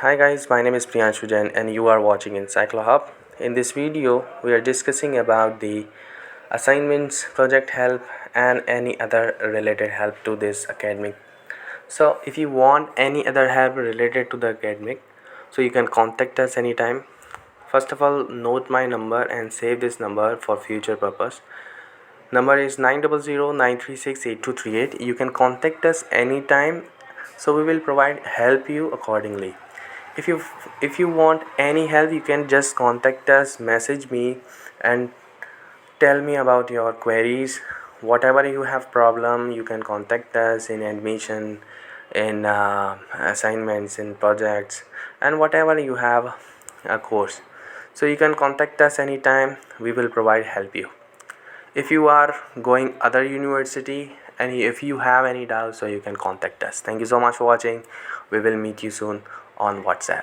Hi guys, my name is Priyanshu Jain and you are watching EncycloHub. In this video, we are discussing about the assignments, project help and any other related help to this academic. So if you want any other help related to the academic, so you can contact us anytime. First of all, note my number and save this number for future purpose. Number is 900-936-8238. You can contact us anytime, so we will provide help you accordingly. If you want any help, you can just contact us, message me and tell me about your queries. Whatever you have problem, you can contact us in admission, in assignments, in projects, and whatever you have a course. So you can contact us anytime, we will provide help you. If you are going other university and if you have any doubts, so you can contact us. Thank you so much for watching. We will meet you soon on WhatsApp.